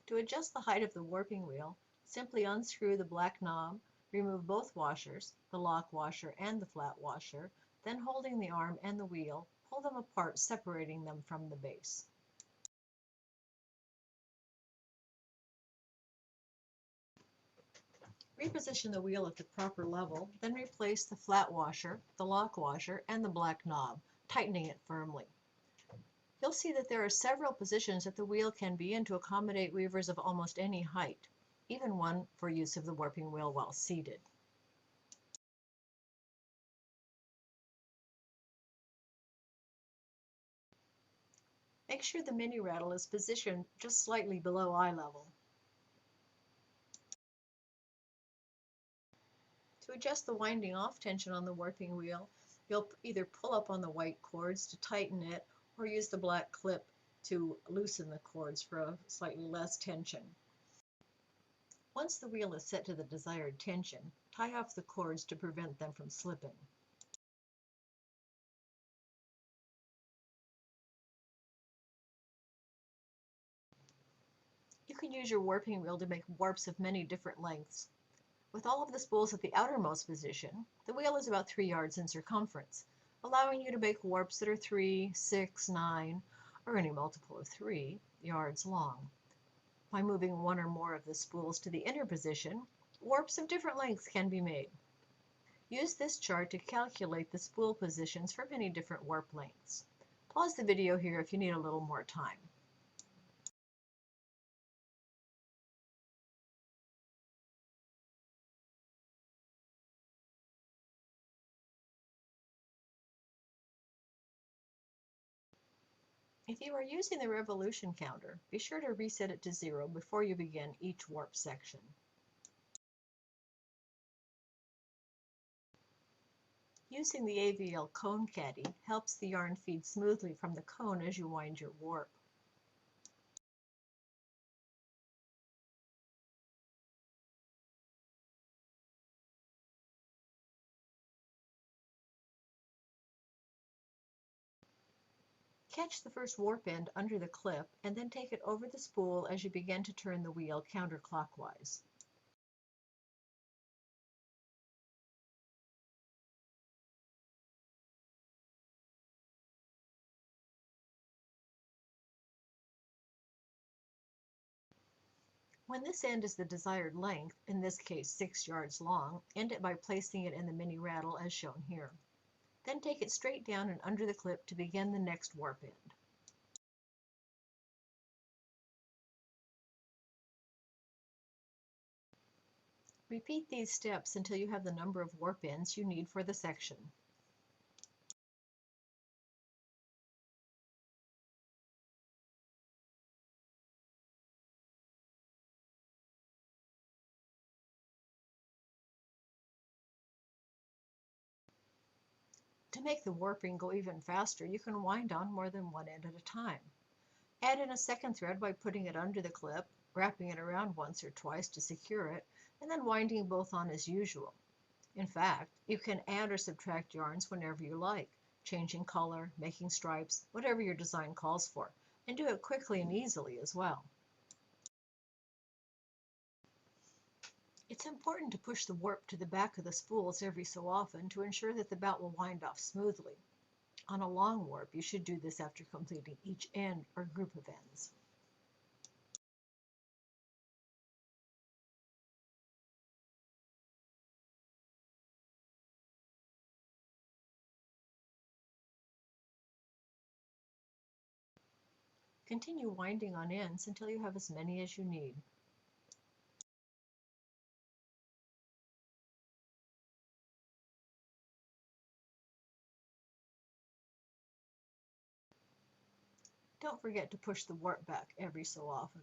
To adjust the height of the warping wheel, simply unscrew the black knob, remove both washers, the lock washer and the flat washer, then holding the arm and the wheel, pull them apart, separating them from the base. Reposition the wheel at the proper level, then replace the flat washer, the lock washer, and the black knob, tightening it firmly. You'll see that there are several positions that the wheel can be in to accommodate weavers of almost any height, even one for use of the warping wheel while seated. Make sure the mini rattle is positioned just slightly below eye level. To adjust the winding off tension on the warping wheel, you'll either pull up on the white cords to tighten it or use the black clip to loosen the cords for a slightly less tension. Once the wheel is set to the desired tension, tie off the cords to prevent them from slipping. You can use your warping wheel to make warps of many different lengths. With all of the spools at the outermost position, the wheel is about 3 yards in circumference, allowing you to make warps that are 3, 6, 9, or any multiple of 3 yards long. By moving one or more of the spools to the inner position, warps of different lengths can be made. Use this chart to calculate the spool positions for many different warp lengths. Pause the video here if you need a little more time. If you are using the revolution counter, be sure to reset it to 0 before you begin each warp section. Using the AVL cone caddy helps the yarn feed smoothly from the cone as you wind your warp. Catch the first warp end under the clip and then take it over the spool as you begin to turn the wheel counterclockwise. When this end is the desired length, in this case 6 yards long, end it by placing it in the mini rattle as shown here. Then take it straight down and under the clip to begin the next warp end. Repeat these steps until you have the number of warp ends you need for the section. To make the warping go even faster, you can wind on more than one end at a time. Add in a second thread by putting it under the clip, wrapping it around once or twice to secure it, and then winding both on as usual. In fact, you can add or subtract yarns whenever you like, changing color, making stripes, whatever your design calls for, and do it quickly and easily as well. It's important to push the warp to the back of the spools every so often to ensure that the bout will wind off smoothly. On a long warp, you should do this after completing each end or group of ends. Continue winding on ends until you have as many as you need. Don't forget to push the warp back every so often.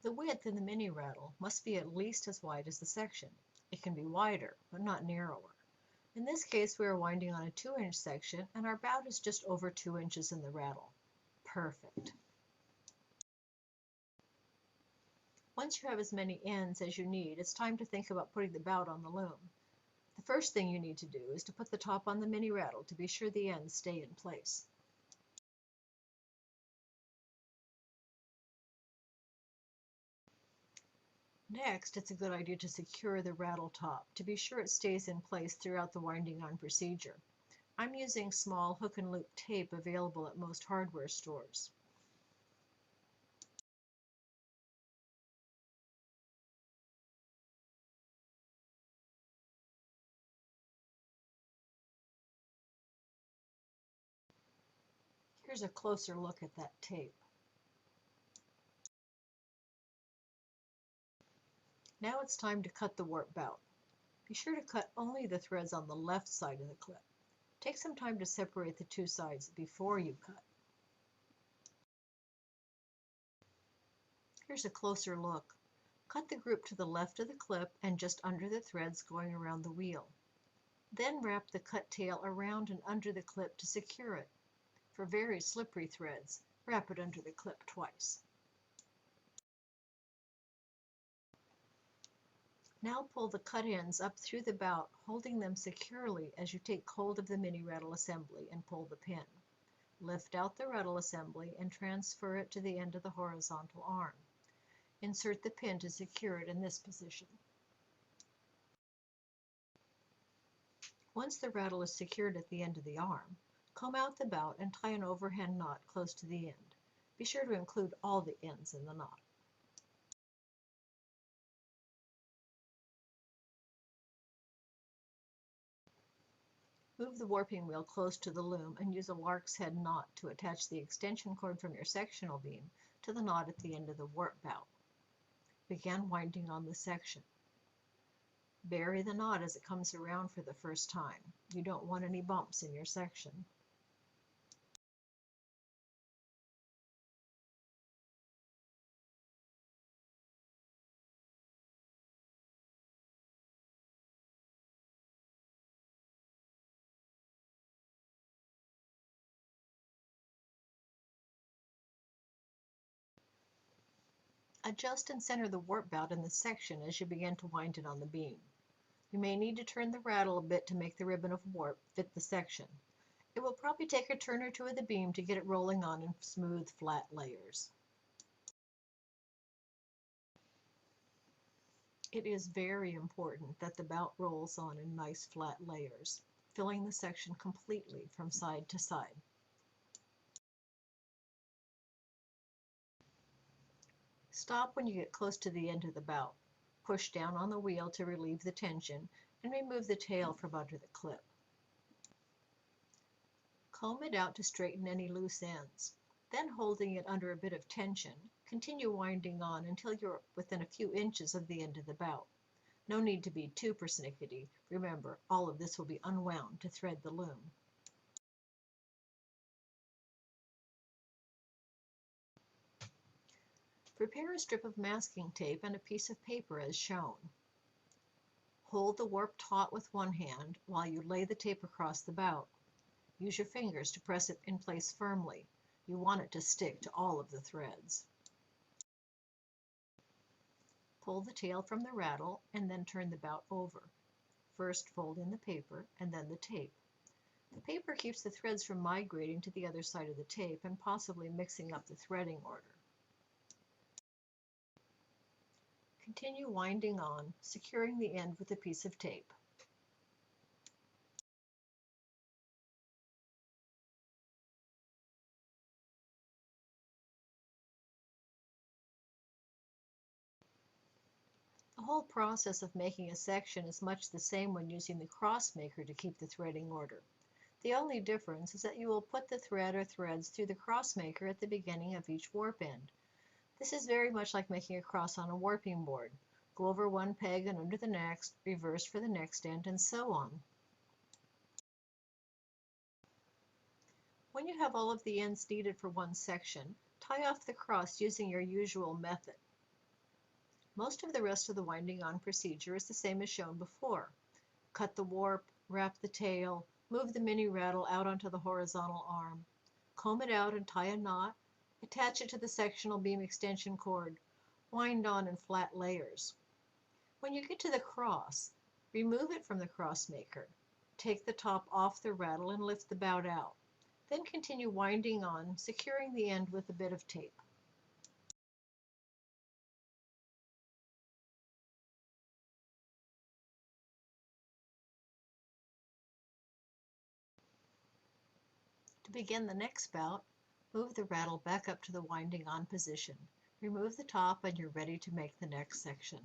The width in the mini rattle must be at least as wide as the section. It can be wider, but not narrower. In this case, we are winding on a 2-inch section, and our bout is just over 2 inches in the rattle. Perfect. Once you have as many ends as you need, it's time to think about putting the bout on the loom. The first thing you need to do is to put the top on the mini rattle to be sure the ends stay in place. Next, it's a good idea to secure the rattle top to be sure it stays in place throughout the winding on procedure. I'm using small hook and loop tape available at most hardware stores. Here's a closer look at that tape. Now it's time to cut the warp bout. Be sure to cut only the threads on the left side of the clip. Take some time to separate the two sides before you cut. Here's a closer look. Cut the group to the left of the clip and just under the threads going around the wheel. Then wrap the cut tail around and under the clip to secure it. For very slippery threads, wrap it under the clip twice. Now pull the cut ends up through the bout, holding them securely as you take hold of the mini rattle assembly and pull the pin. Lift out the rattle assembly and transfer it to the end of the horizontal arm. Insert the pin to secure it in this position. Once the rattle is secured at the end of the arm, comb out the bout and tie an overhand knot close to the end. Be sure to include all the ends in the knot. Move the warping wheel close to the loom and use a lark's head knot to attach the extension cord from your sectional beam to the knot at the end of the warp bout. Begin winding on the section. Bury the knot as it comes around for the first time. You don't want any bumps in your section. Adjust and center the warp bout in the section as you begin to wind it on the beam. You may need to turn the rattle a bit to make the ribbon of warp fit the section. It will probably take a turn or two of the beam to get it rolling on in smooth, flat layers. It is very important that the bout rolls on in nice flat layers, filling the section completely from side to side. Stop when you get close to the end of the bout. Push down on the wheel to relieve the tension and remove the tail from under the clip. Comb it out to straighten any loose ends. Then, holding it under a bit of tension, continue winding on until you're within a few inches of the end of the bout. No need to be too persnickety. Remember, all of this will be unwound to thread the loom. Prepare a strip of masking tape and a piece of paper as shown. Hold the warp taut with one hand while you lay the tape across the bout. Use your fingers to press it in place firmly. You want it to stick to all of the threads. Pull the tail from the rattle and then turn the bout over. First fold in the paper and then the tape. The paper keeps the threads from migrating to the other side of the tape and possibly mixing up the threading order. Continue winding on, securing the end with a piece of tape. The whole process of making a section is much the same when using the cross maker to keep the threading order. The only difference is that you will put the thread or threads through the cross maker at the beginning of each warp end. This is very much like making a cross on a warping board. Go over one peg and under the next, reverse for the next end, and so on. When you have all of the ends needed for one section, tie off the cross using your usual method. Most of the rest of the winding on procedure is the same as shown before. Cut the warp, wrap the tail, move the mini rattle out onto the horizontal arm, comb it out and tie a knot, attach it to the sectional beam extension cord, wind on in flat layers. When you get to the cross, remove it from the cross maker. Take the top off the rattle and lift the bout out. Then continue winding on, securing the end with a bit of tape. To begin the next bout, move the rattle back up to the winding on position. Remove the top and you're ready to make the next section.